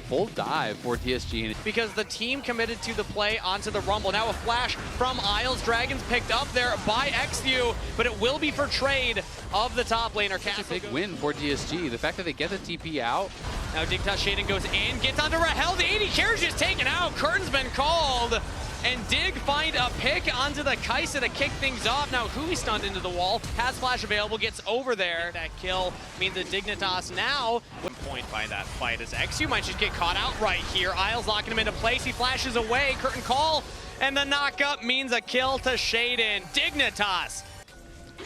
full dive for TSG. Because the team committed to the play onto the Rumble. Now a flash from Isles. Dragons picked up there by XU, but it will be for trade of the top laner. Such a big win for TSG. The fact that they get the TP out. Now Dignitas Shaden goes in, gets onto Rahel. The 80 carriage is taken out. Curtain's been called. And Dig find a pick onto the Kaisa to kick things off. Now Hui stunned into the wall, has flash available, gets over there. That kill means that Dignitas now 1 point by that fight as XU might just get caught out right here. Isles locking him into place, he flashes away, curtain call, and the knockup means a kill to Shaden. Dignitas.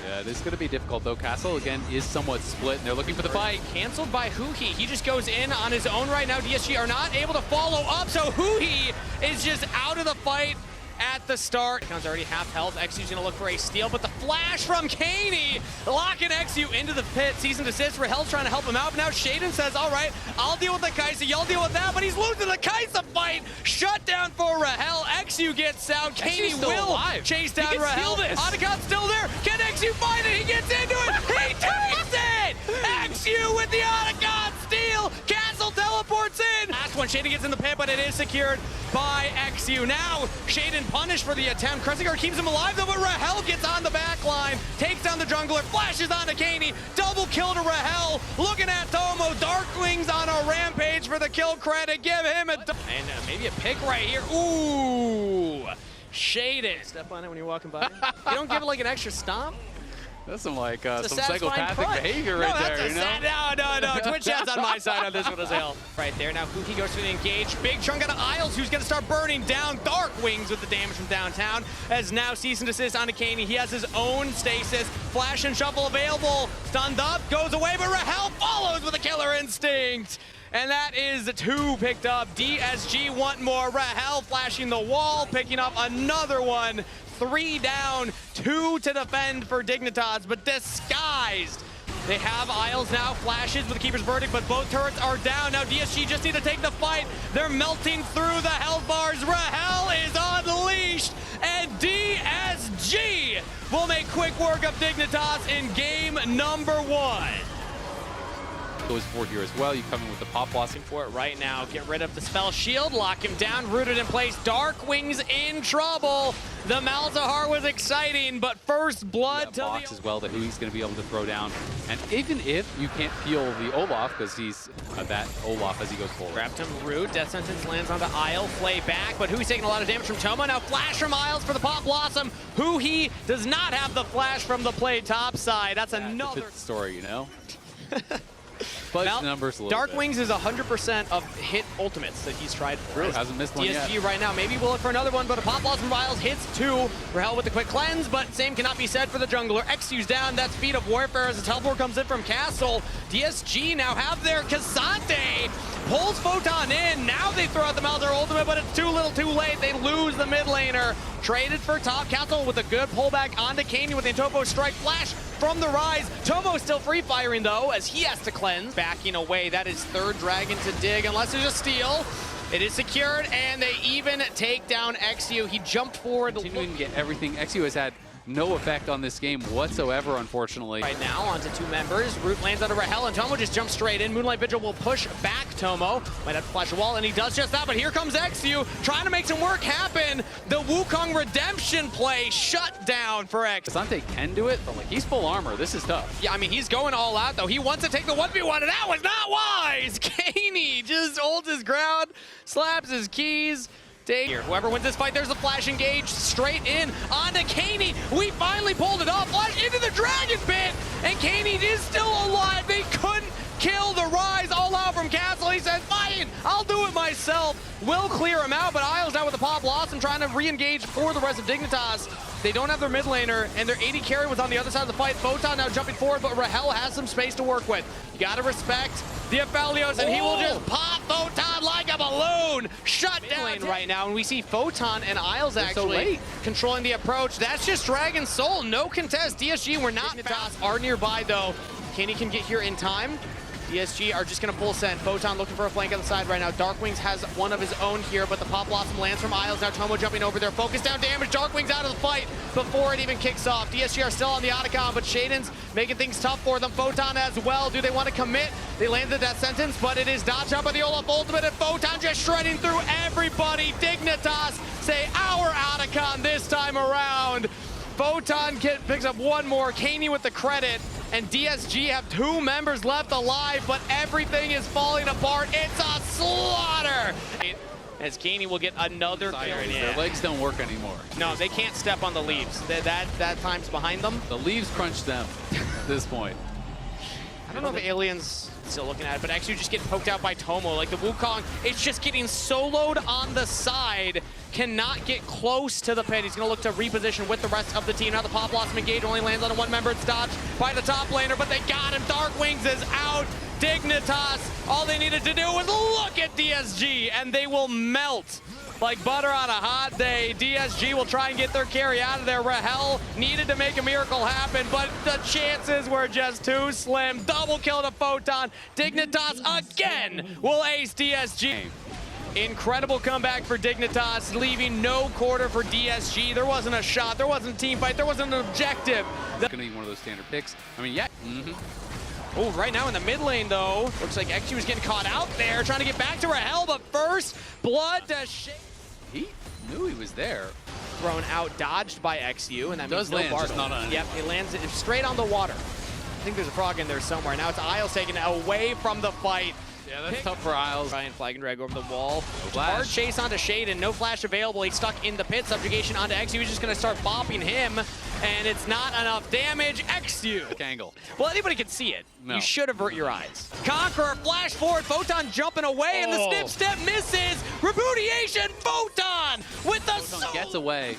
Yeah, this is going to be difficult though. Castle again is somewhat split and they're looking for the fight. Canceled by Hui. He just goes in on his own right now. DSG are not able to follow up, so Hui is just out of the fight at the start. Icon's already half health. XU's gonna look for a steal, but the flash from Kaney locking XU into the pit. Cease and desist. Rahel's trying to help him out, but now Shaden says, all right, I'll deal with the Kaisa, y'all deal with that, but he's losing the Kaisa fight. Shut down for Rahel. XU gets out. Kaney will chase down Rahel. Anacon's still there. Can XU find it? He gets into it. He takes it! XU with the Anacon steal. Castle teleports in. Last one, Shaden gets in the pit, but it is secured by XU. Now, Shaden punished for the attempt. Kresigar keeps him alive though, but Rahel gets on the back line, takes down the jungler, flashes onto Kaney, double kill to Rahel. Looking at Tomo, Darklings on a rampage for the kill credit. Give him a... And maybe a pick right here. Ooh, Shaden. Step on it when you're walking by. You don't give it like an extra stomp? That's some like some psychopathic behavior right there, you know? No. Twitch chat's on my side on this one as well. Right there, now Kuki goes for the engage. Big chunk out of Isles, who's gonna start burning down. Dark Wings with the damage from downtown. As now cease and desist on Kaney. He has his own stasis. Flash and shuffle available. Stunned up, goes away, but Rahel follows with a killer instinct. And that is 2 picked up. DSG want more. Rahel flashing the wall, picking up another one. 3 down, 2 to defend for Dignitas, but disguised. They have Isles now, flashes with the Keeper's Verdict, but both turrets are down. Now DSG just need to take the fight. They're melting through the health bars. Rahel is unleashed, and DSG will make quick work of Dignitas in game number 1. Goes for here as well. You come in with the pop blossom for it right now. Get rid of the spell shield, lock him down, rooted in place. Dark Wings in trouble. The Malzahar was exciting, but first blood to box as well that Hui's going to be able to throw down. And even if you can't peel the Olaf, because he's that Olaf as he goes forward. Grabbed him, root. Death Sentence lands onto Isle, flay back, but Hui's taking a lot of damage from Tomo. Now flash from Isles for the pop blossom. Hui does not have the flash from the play top side. That's another story, you know? But now, numbers a little Dark bit. Wings is 100% of hit ultimates that he's tried for. True, hasn't missed one yet. DSG right now, maybe we'll look for another one, but a pop blossom from Isles hits 2. Rahel with the quick cleanse, but same cannot be said for the jungler. XU's down, that's Feet of Warfare as the teleport comes in from Castle. DSG now have their Cassante, pulls Photon in, now they throw out the Malzahar ultimate, but it's too little too late. They lose the mid laner. Traded for top. Castle with a good pullback onto Kaney with the Topo strike flash from the rise. Tomo still free firing though, as he has to cleanse. Backing away, that is 3rd dragon to dig, unless there's a steal. It is secured, and they even take down XU. He jumped forward. Continuing to get everything. XU has had no effect on this game whatsoever, unfortunately. Right now, onto 2 members. Root lands onto Rahel, and Tomo just jumps straight in. Moonlight Vigil will push back Tomo. Might have to flash a wall, and he does just that, but here comes XU, trying to make some work happen. The Wukong redemption play shut down for X. Cassante can do it, but like he's full armor. This is tough. Yeah, I mean, he's going all out, though. He wants to take the 1v1, and that was not wise. Kaney just holds his ground, slaps his keys. Here. Whoever wins this fight, there's a flash engage straight in onto Kaney. We finally pulled it off. Flash into the dragon pit, and Kaney is still alive. They couldn't kill the rise all out from Castle. He says, fine, I'll do it myself. Will clear him out, but Isles out with the pop blossom trying to re-engage for the rest of Dignitas. They don't have their mid laner, and their 80 carry was on the other side of the fight. Photon now jumping forward, but Rahel has some space to work with. You gotta respect the Aphelios, and he will just pop Photon like a balloon. Shut down right now, and we see Photon and Isles actually controlling the approach. That's just Dragon Soul, no contest. DSG, we're not fast. Are nearby though. Kaney can get here in time. DSG are just going to full send. Photon looking for a flank on the side right now. Darkwings has one of his own here, but the Pop Blossom lands from Isles. Now Tomo jumping over there. Focus down damage. Darkwings out of the fight before it even kicks off. DSG are still on the Otacon, but Shaden's making things tough for them. Photon as well. Do they want to commit? They land the death sentence, but it is dodged out by the Olaf ultimate, and Photon just shredding through everybody. Dignitas say our Otacon this time around. Photon picks up one more. Kaney with the credit. And DSG have 2 members left alive, but everything is falling apart. It's a slaughter! As Kaney will get another kill. Their legs don't work anymore. No, they can't step on the leaves. That time's behind them. The leaves crunch them at this point. I don't know if Alien's still looking at it, but actually just getting poked out by Tomo. Like the Wukong, it's just getting soloed on the side. Cannot get close to the pit. He's going to look to reposition with the rest of the team. Now the Pop Blossom engage only lands on one member. It's dodged by the top laner, but they got him. Darkwings is out. Dignitas, all they needed to do was look at DSG, and they will melt like butter on a hot day. DSG will try and get their carry out of there. Rahel needed to make a miracle happen, but the chances were just too slim. Double kill to Photon. Dignitas again will ace DSG. Incredible comeback for Dignitas, leaving no quarter for DSG. There wasn't a shot, there wasn't a team fight, there wasn't an objective. It's gonna be one of those standard picks. I mean, yeah. Oh, right now in the mid lane though, looks like XU was getting caught out there, trying to get back to Rahel, but first, blood to shake. He knew he was there. Thrown out, dodged by XU, and that means no land, Bardo. just not on it. Yep, it lands straight on the water. I think there's a frog in there somewhere. Now it's Isles taking it away from the fight. Yeah, that's tough for Isles. Ryan flag and drag over the wall. Flash. Hard chase onto Shaden, no flash available. He's stuck in the pit. Subjugation onto XU. He's just going to start bopping him, and it's not enough damage. XU. Angle. Well, anybody can see it. No. You should avert your eyes. Conqueror, flash forward. Photon jumping away, and the snip step misses. Repudiation. Photon with the Photon gets away.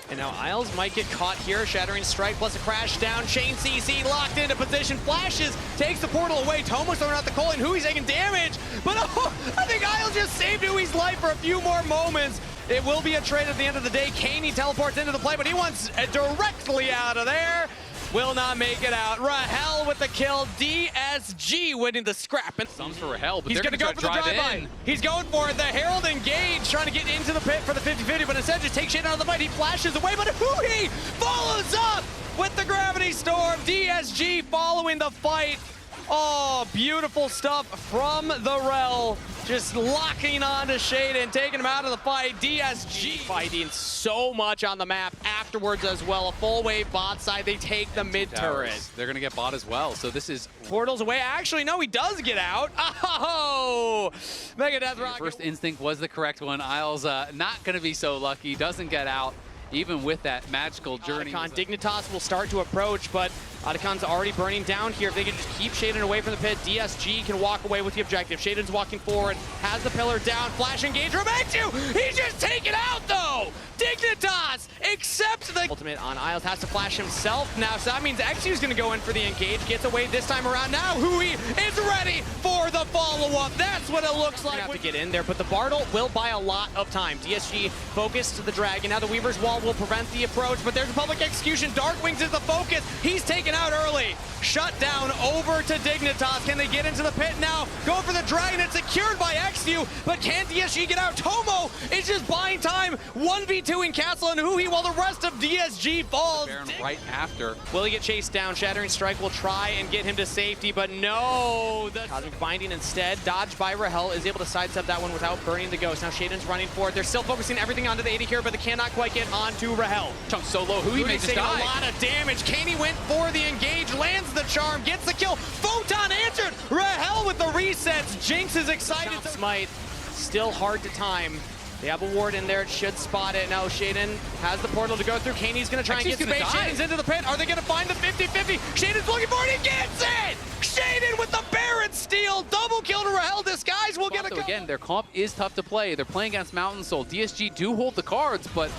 And now Isles might get caught here. Shattering Strike plus a crash down. Chain CC locked into position. Flashes, takes the portal away. Tomo's throwing out the coal, and Hui's taking damage. But I think Isles just saved Hui's life for a few more moments. It will be a trade at the end of the day. Kaney teleports into the play, but he wants directly out of there. Will not make it out. Rahel with the kill. DSG winning the scrap. And Thumbs for Rahel, but he's they're going to go for the drive-by. He's going for it. The Herald engage, trying to get into the pit for the 50-50, but instead just takes shit out of the fight. He flashes away, but Hui follows up with the Gravity Storm. DSG following the fight. Oh, beautiful stuff from the Rel. Just locking on to Shaden, taking him out of the fight. DSG fighting so much on the map afterwards as well. A full wave bot side, they take the mid turret. They're gonna get bot as well, so this is... Portals away, actually no, he does get out. Oh, Mega Death Rocket. First instinct was the correct one. Isles not gonna be so lucky, doesn't get out. Even with that magical journey. Dignitas will start to approach, but Otacon's already burning down here. If they can just keep Shaden away from the pit, DSG can walk away with the objective. Shaden's walking forward, has the pillar down, flash engage, Rementu! He's just taken out though! Dignitas accepts the ultimate on Isles, has to flash himself now, so that means XU's gonna go in for the engage, gets away this time around. Now Hui is ready for the follow-up. That's what it looks like. Have to get in there, but the Bartle will buy a lot of time. DSG focused to the Dragon. Now the Weaver's Wall will prevent the approach, but there's a public execution. Darkwings is the focus. He's taken out early. Shut down over to Dignitas. Can they get into the pit now? Go for the Dragon. It's secured by XU, but can DSG get out? Tomo is just buying time. 1v2 in Castle and Hui while the rest of DSG falls. Baron right after. Will he get chased down? Shattering Strike will try and get him to safety, but no. The Cosmic Binding instead, dodged by Rahel, is able to sidestep that one without burning the Ghost. Now Shaden's running forward. They're still focusing everything onto the 80 here, but they cannot quite get onto Rahel. Chunk so low, Hui may just die. A lot of damage. Kaney went for the engage, lands the charm, gets the kill. Photon answered. Rahel with the resets. Jinx is excited. Smite, still hard to time. They have a ward in there, it should spot it. Now Shaden has the portal to go through. Kaney's gonna try and get space. Shaden's into the pit. Are they gonna find the 50-50? Shaden's looking for it, he gets it! Shaden with the Baron steal, double kill to Rahel. Disguise will get a kill. Again, their comp is tough to play. They're playing against Mountain Soul. DSG do hold the cards, but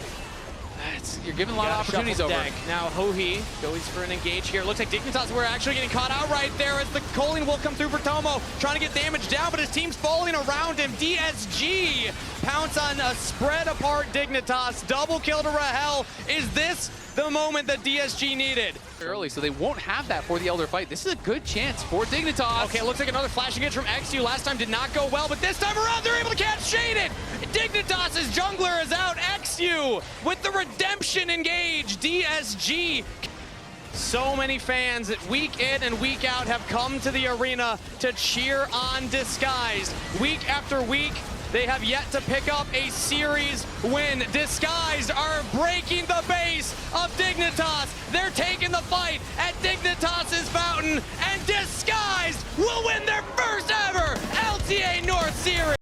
You're giving a lot of opportunities over. Now Hohi goes for an engage here. Looks like Dignitas were actually getting caught out right there as the Colleen will come through for Tomo, trying to get damage down, but his team's falling around him. DSG pounce on a spread apart Dignitas. Double kill to Rahel. Is this the moment that DSG needed? Early, so they won't have that for the Elder fight. This is a good chance for Dignitas. Okay, it looks like another flash engage from XU. Last time did not go well, but this time around they're able to catch Shaded. Dignitas' jungler is out. XU with the redemption engage. DSG. So many fans that week in and week out have come to the arena to cheer on Disguised. Week after week, they have yet to pick up a series win. Disguised are breaking the base of Dignitas. They're taking the fight at Dignitas' fountain, and